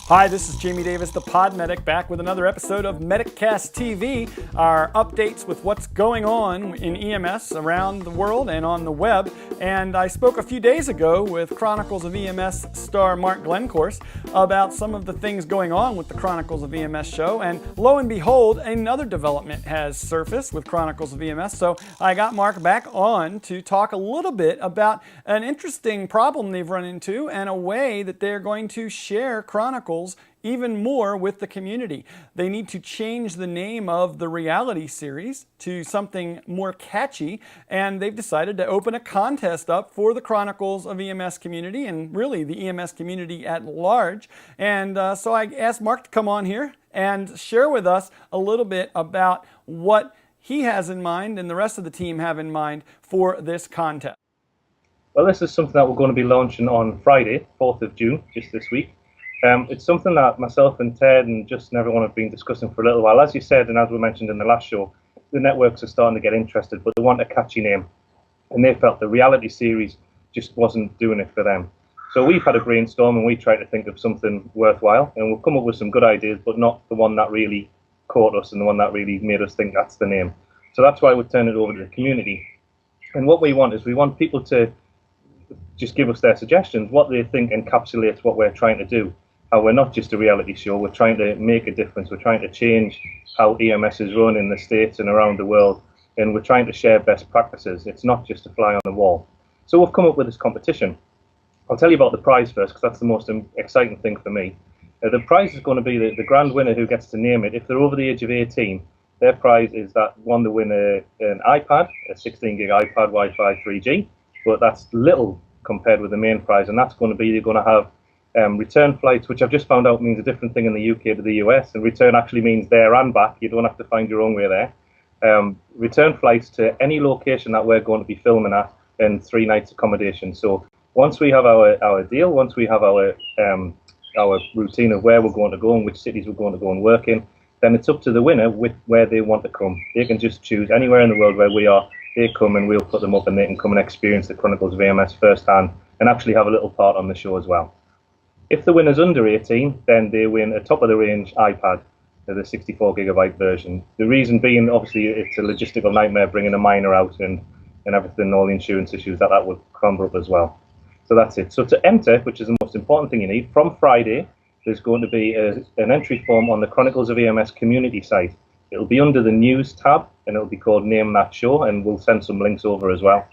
Hi, this is Jamie Davis, the Pod Medic, back with another episode of MedicCast TV, our updates with what's going on in EMS around the world and on the web. And I spoke a few days ago with Chronicles of EMS star Mark Glencorse about some of the things going on with the Chronicles of EMS show. And lo and behold, another development has surfaced with Chronicles of EMS. So I got Mark back on to talk a little bit about an interesting problem they've run into and a way that they're going to share Chronicles even more with the community. They need to change the name of the reality series to something more catchy, and they've decided to open a contest up for the Chronicles of EMS community and really the EMS community at large. And so I asked Mark to come on here and share with us a little bit about what he has in mind and the rest of the team have in mind for this contest. Well, this is something that we're going to be launching on Friday, 4th of June, just this week. It's something that myself and Ted and Justin and everyone have been discussing for a little while. As you said, and as we mentioned in the last show, the networks are starting to get interested, but they want a catchy name. And they felt the reality series just wasn't doing it for them. So we've had a brainstorm and we tried to think of something worthwhile. And we've come up with some good ideas, but not the one that really caught us and the one that really made us think that's the name. So that's why we're turning it over to the community. And what we want is we want people to just give us their suggestions, what they think encapsulates what we're trying to do. How we're not just a reality show, we're trying to make a difference, we're trying to change how EMS is run in the States and around the world, and we're trying to share best practices. It's not just a fly on the wall. So we've come up with this competition. I'll tell you about the prize first, because that's the most exciting thing for me. The prize is going to be the grand winner who gets to name it. If they're over the age of 18, their prize is that one to win an iPad, a 16-gig iPad, Wi-Fi 3G, but that's little compared with the main prize, and that's going to be you're going to have return flights, which I've just found out means a different thing in the UK to the US, and return actually means there and back. You don't have to find your own way there. Return flights to any location that we're going to be filming at, and 3 nights accommodation. So once we have our deal, once we have our routine of where we're going to go and which cities we're going to go and work in, then it's up to the winner with where they want to come. They can just choose anywhere in the world where we are. They come and we'll put them up and they can come and experience the Chronicles of EMS firsthand and actually have a little part on the show as well. If the winner's under 18, then they win a top-of-the-range iPad, the 64-gigabyte version. The reason being, obviously, it's a logistical nightmare bringing a minor out and everything, all the insurance issues that would crumble up as well. So that's it. So to enter, which is the most important thing you need, from Friday, there's going to be an entry form on the Chronicles of EMS community site. It'll be under the News tab, and it'll be called Name That Show, and we'll send some links over as well.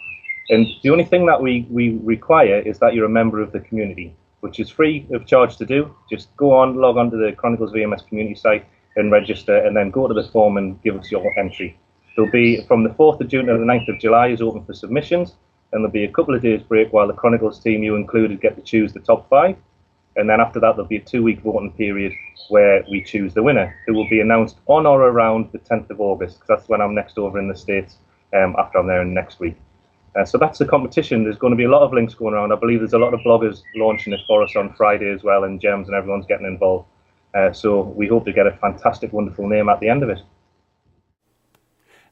And the only thing that we require is that you're a member of the community, which is free of charge to do. Just go on, log on to the Chronicles of EMS community site and register, and then go to the form and give us your entry. There'll be, from the 4th of June to the 9th of July is open for submissions, and there'll be a couple of days break while the Chronicles team, you included, get to choose the top 5. And then after that, there'll be a 2-week voting period where we choose the winner, who will be announced on or around the 10th of August, because that's when I'm next over in the States, after I'm there next week. So that's the competition. There's going to be a lot of links going around. I believe there's a lot of bloggers launching it for us on Friday as well, and Gems, and everyone's getting involved. So we hope to get a fantastic, wonderful name at the end of it.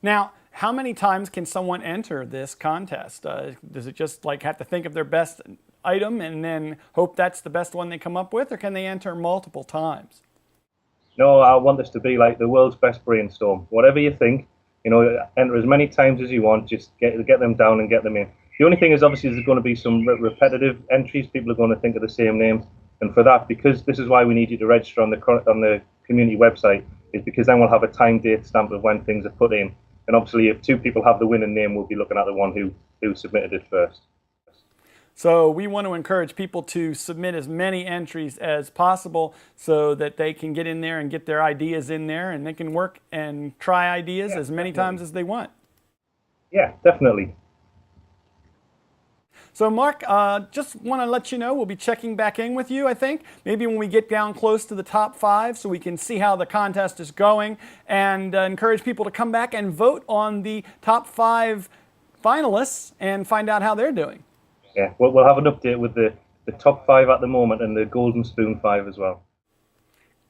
Now, how many times can someone enter this contest? Does it just have to think of their best item and then hope that's the best one they come up with, or can they enter multiple times? No, I want this to be like the world's best brainstorm. Whatever you think, enter as many times as you want, just get them down and get them in. The only thing is, obviously, there's going to be some repetitive entries. People are going to think of the same names. And for that, because this is why we need you to register on the community website, is because then we'll have a time date stamp of when things are put in. And obviously, if 2 people have the winning name, we'll be looking at the one who submitted it first. So we want to encourage people to submit as many entries as possible so that they can get in there and get their ideas in there, and they can work and try ideas as many times as they want. Yeah, definitely. So Mark, just want to let you know we'll be checking back in with you, I think, maybe when we get down close to the top 5 so we can see how the contest is going, and encourage people to come back and vote on the top 5 finalists and find out how they're doing. Yeah, we'll have an update with the top 5 at the moment and the Golden Spoon 5 as well.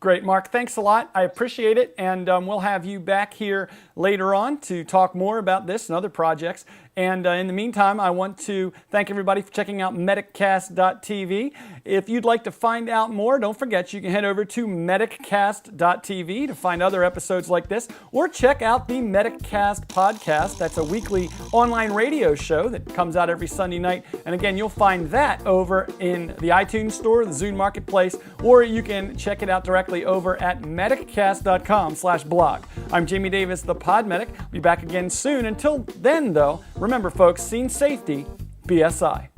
Great, Mark. Thanks a lot. I appreciate it. And we'll have you back here later on to talk more about this and other projects. And in the meantime, I want to thank everybody for checking out mediccast.tv. If you'd like to find out more, don't forget you can head over to mediccast.tv to find other episodes like this, or check out the Mediccast podcast. That's a weekly online radio show that comes out every Sunday night. And again, you'll find that over in the iTunes Store, the Zune Marketplace, or you can check it out directly over at mediccast.com/blog. I'm Jamie Davis, the Pod Medic. Be back again soon. Until then, though, remember, folks, scene safety, BSI.